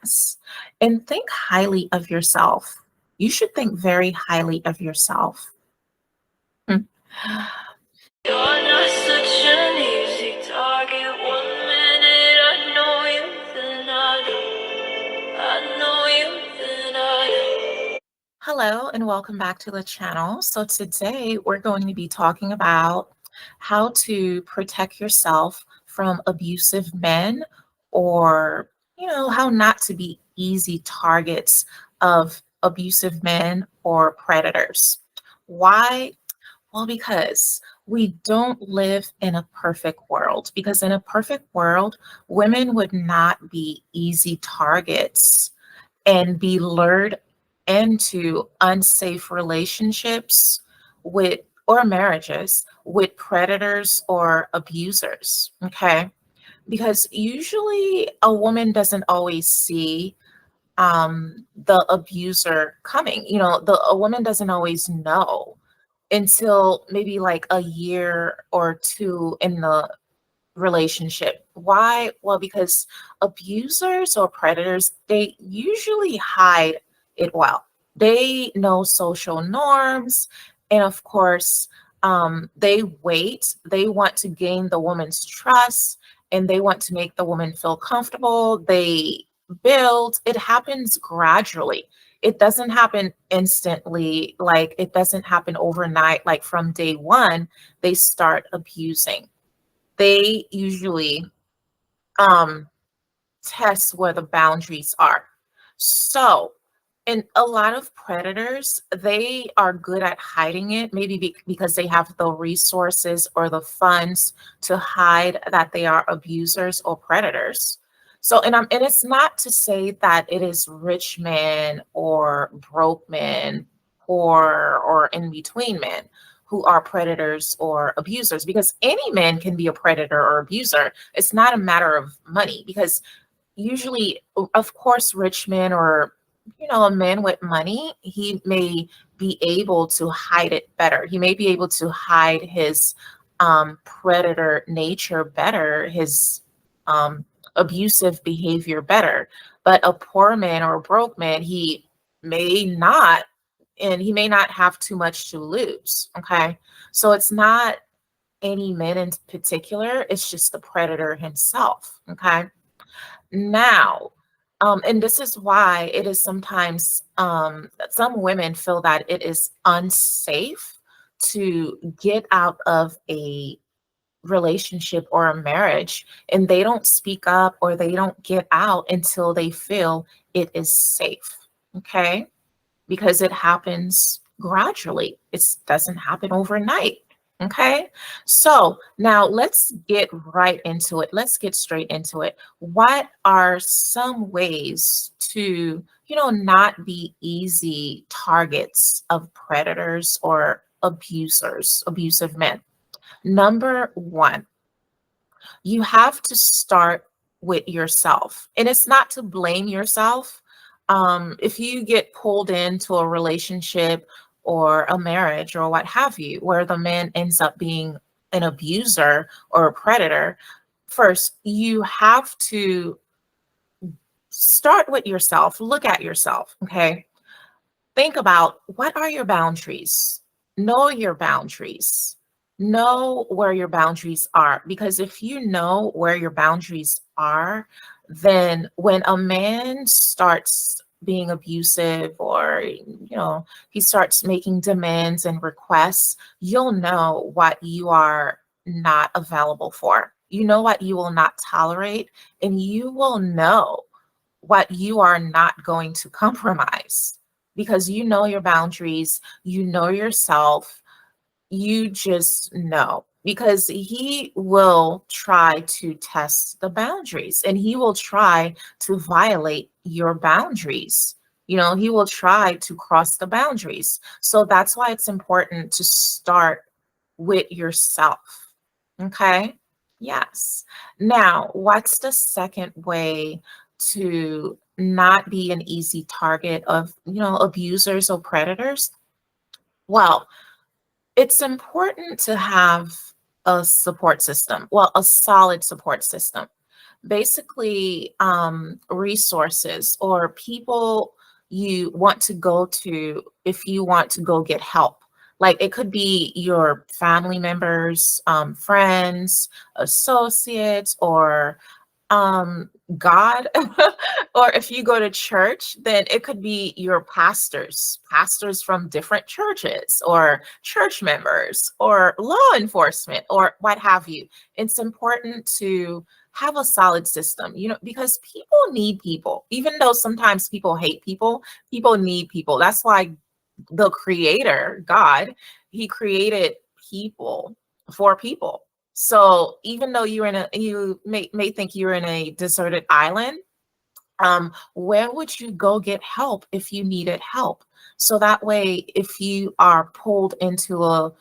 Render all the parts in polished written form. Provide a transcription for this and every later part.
Yes. And think highly of yourself. You should think very highly of yourself. Hmm. You're not such an easy target. 1 minute I know you, then I don't. I know you, then I don't. Hello, and welcome back to the channel. So today we're going to be talking about how to protect yourself from abusive men or, how not to be easy targets of abusive men or predators. Why? Well, because we don't live in a perfect world. Because in a perfect world, women would not be easy targets and be lured into unsafe relationships with or marriages with predators or abusers. Okay. Because usually a woman doesn't always see the abuser coming. A woman doesn't always know until maybe like a year or two in the relationship. Why? Well, because abusers or predators, they usually hide it well. They know social norms. And of course, they wait. They want to gain the woman's trust and they want to make the woman feel comfortable. They build, it happens gradually. It doesn't happen instantly, like it doesn't happen overnight, like from day one, they start abusing. They usually um, test where the boundaries are. So, and a lot of predators, they are good at hiding it, maybe because they have the resources or the funds to hide that they are abusers or predators. So, and it's not to say that it is rich men or broke men or in between men who are predators or abusers, because any man can be a predator or abuser. It's not a matter of money, because usually, of course, rich men or a man with money, he may be able to hide it better. He may be able to hide his predator nature better, his um, abusive behavior better. But a poor man or a broke man, he may not, and he may not have too much to lose. Okay, so it's not any man in particular, it's just the predator himself. Okay, now, and this is why it is sometimes some women feel that it is unsafe to get out of a relationship or a marriage, and they don't speak up or they don't get out until they feel it is safe. Okay, because it happens gradually. It doesn't happen overnight. Okay. So now let's get right into it. Let's get straight into it. What are some ways to, not be easy targets of predators or abusers, abusive men? Number one, you have to start with yourself. And it's not to blame yourself. If you get pulled into a relationship or a marriage or what have you, where the man ends up being an abuser or a predator, first, you have to start with yourself, look at yourself, okay? Think about, what are your boundaries? Know your boundaries. Know where your boundaries are. Because if you know where your boundaries are, then when a man starts being abusive or, he starts making demands and requests, you'll know what you are not available for. You know what you will not tolerate, and you will know what you are not going to compromise, because you know your boundaries, you know yourself, you just know, because he will try to test the boundaries and he will try to violate your boundaries. He will try to cross the boundaries. So that's why it's important to start with yourself. Okay. Yes. Now, what's the second way to not be an easy target of, abusers or predators? Well, it's important to have a support system, well, a solid support system, basically resources or people you want to go to if you want to go get help. Like it could be your family members, friends, associates, or God, or if you go to church, then it could be your pastors from different churches, or church members, or law enforcement, or what have you. It's important to have a solid system, because people need people. Even though sometimes people hate people, people need people. That's why the creator, God, he created people for people. So even though you may think you're in a deserted island, where would you go get help if you needed help? So that way, if you are pulled into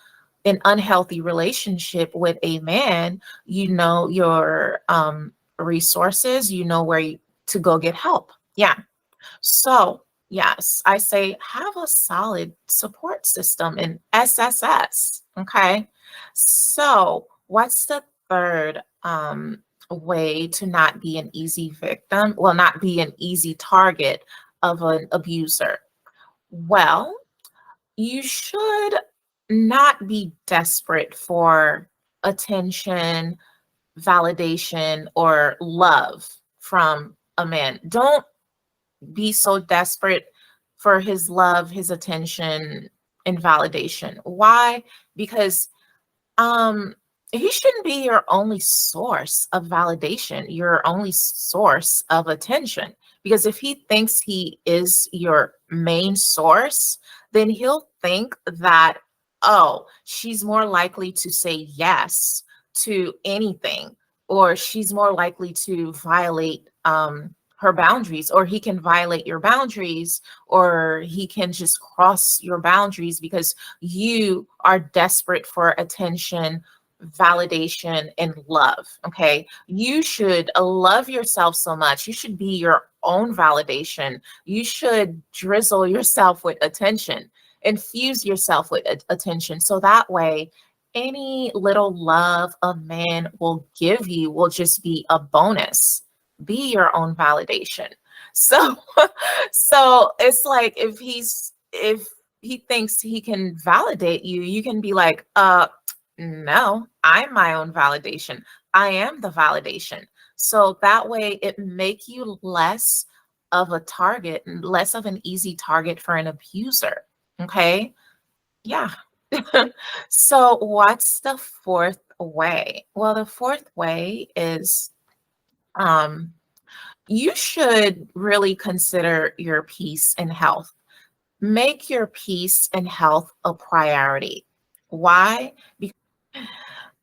an unhealthy relationship with a man, you know your resources, you know to go get help. Yeah. So, yes, I say have a solid support system in SSS. Okay. So, what's the third way to not be an easy victim? Well, not be an easy target of an abuser. Well, you should not be desperate for attention, validation, or love from a man. Don't be so desperate for his love, his attention, and validation. Why? Because um he shouldn't be your only source of validation, your only source of attention. Because if he thinks he is your main source, then he'll think that, oh, she's more likely to say yes to anything, or she's more likely to violate her boundaries, or he can violate your boundaries, or he can just cross your boundaries because you are desperate for attention, validation, and love. Okay. You should love yourself so much. You should be your own validation. You should drizzle yourself with attention, infuse yourself with attention. So that way, any little love a man will give you will just be a bonus. Be your own validation. So, so it's like if he thinks he can validate you, you can be like, no, I'm my own validation. I am the validation. So that way it make you less of a target, less of an easy target for an abuser. Okay? Yeah. So what's the fourth way? Well, the fourth way is um you should really consider your peace and health. Make your peace and health a priority. Why?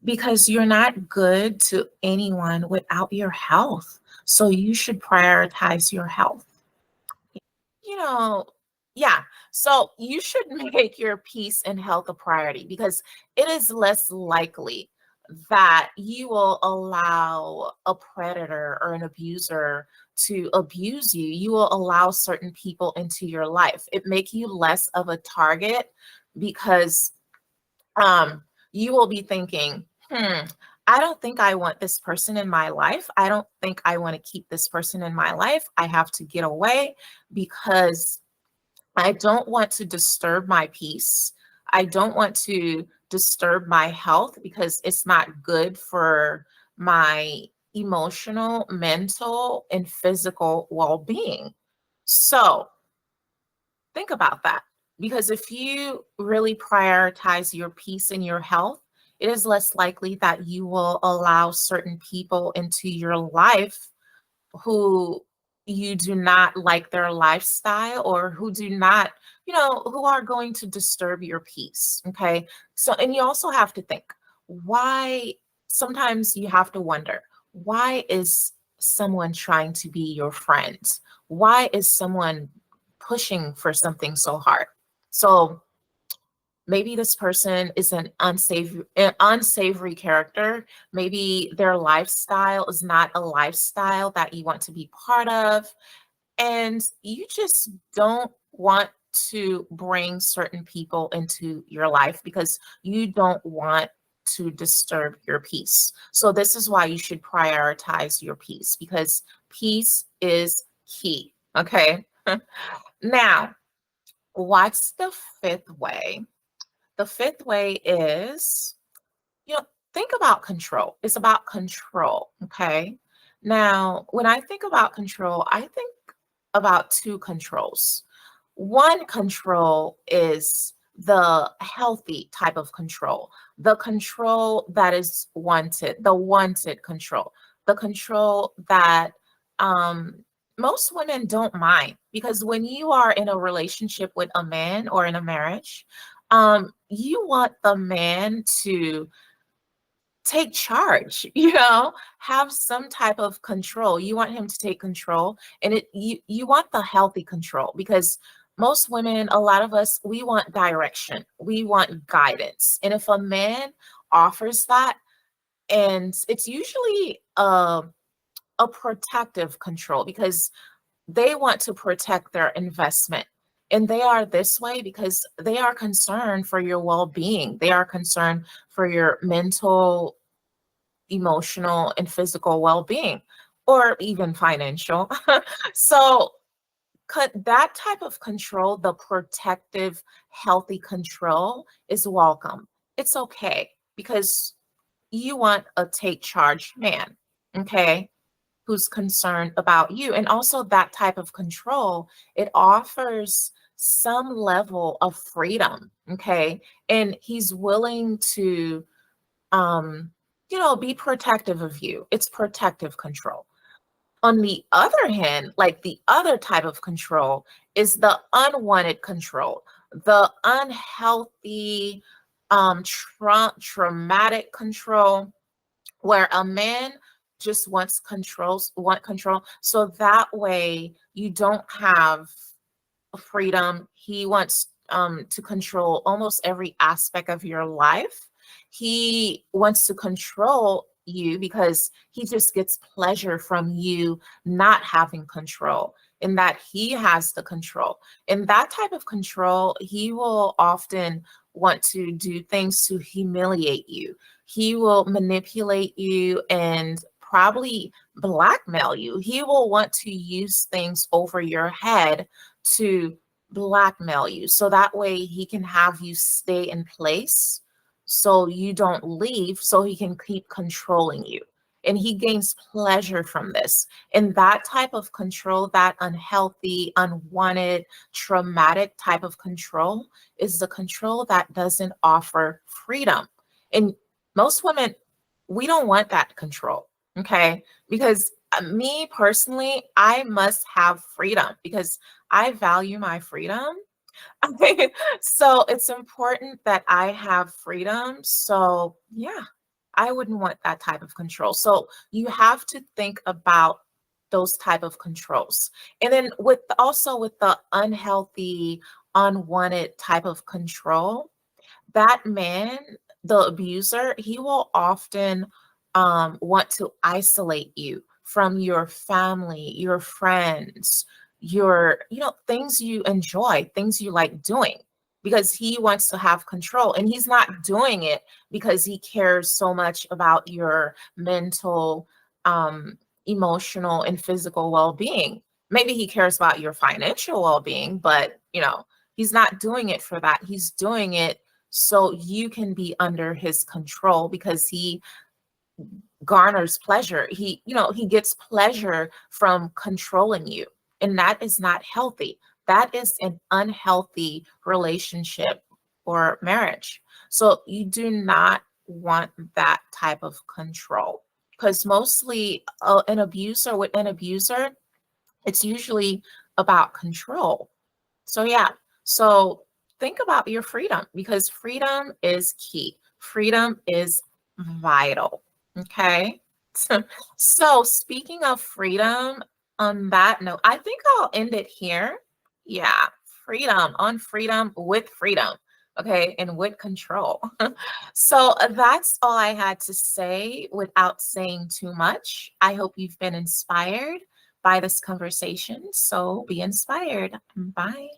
Because you're not good to anyone without your health. So you should prioritize your health. You know, yeah. So you should make your peace and health a priority because it is less likely that you will allow a predator or an abuser to abuse you. You will allow certain people into your life. It make you less of a target because you will be thinking, I don't think I want this person in my life. I don't think I want to keep this person in my life. I have to get away because I don't want to disturb my peace. I don't want to disturb my health because it's not good for my emotional, mental, and physical well being. So, think about that. Because if you really prioritize your peace and your health, it is less likely that you will allow certain people into your life who you do not like their lifestyle or who do not, who are going to disturb your peace. Okay. So, and you also have to think why, sometimes you have to wonder, why is someone trying to be your friend? Why is someone pushing for something so hard? So, maybe this person is an unsavory character. Maybe their lifestyle is not a lifestyle that you want to be part of. And you just don't want to bring certain people into your life because you don't want to disturb your peace. So this is why you should prioritize your peace, because peace is key. Okay. Now, what's the fifth way? The fifth way is, you know, think about control. It's about control. Okay. Now, when I think about control, I think about two controls. One control is the healthy type of control, the control that is wanted, the wanted control, the control that um, most women don't mind. Because when you are in a relationship with a man or in a marriage, you want the man to take charge, have some type of control. You want him to take control, and you want the healthy control, because most women, a lot of us, we want direction, we want guidance. And if a man offers that, and it's usually a protective control, because they want to protect their investment. And they are this way because they are concerned for your well-being. They are concerned for your mental, emotional, and physical well-being, or even financial. So that type of control, the protective, healthy control, is welcome. It's okay, because you want a take charge man, okay, who's concerned about you. And also that type of control, it offers some level of freedom, okay? And he's willing to be protective of you. It's protective control. On the other hand, like the other type of control is the unwanted control, the unhealthy, traumatic control, where a man just want control. So that way you don't have freedom. He wants to control almost every aspect of your life. He wants to control you because he just gets pleasure from you not having control, and that he has the control. And that type of control, he will often want to do things to humiliate you. He will manipulate you and probably blackmail you. He will want to use things over your head to blackmail you. So that way he can have you stay in place so you don't leave, so he can keep controlling you. And he gains pleasure from this. And that type of control, that unhealthy, unwanted, traumatic type of control, is the control that doesn't offer freedom. And most women, we don't want that control, okay? Because me personally, I must have freedom because I value my freedom. So it's important that I have freedom. So yeah, I wouldn't want that type of control. So you have to think about those type of controls. And then with the unhealthy, unwanted type of control, that man, the abuser, he will often want to isolate you from your family, your friends, your, things you enjoy, things you like doing, because he wants to have control. And he's not doing it because he cares so much about your mental, emotional, and physical well-being. Maybe he cares about your financial well-being, but he's not doing it for that. He's doing it so you can be under his control, because he garners pleasure. He gets pleasure from controlling you. And that is not healthy. That is an unhealthy relationship or marriage. So you do not want that type of control, because mostly with an abuser, it's usually about control. So yeah, so think about your freedom, because freedom is key. Freedom is vital. Okay. So speaking of freedom, on that note, I think I'll end it here. Yeah, freedom with freedom. Okay, and with control. So that's all I had to say without saying too much. I hope you've been inspired by this conversation. So be inspired. Bye.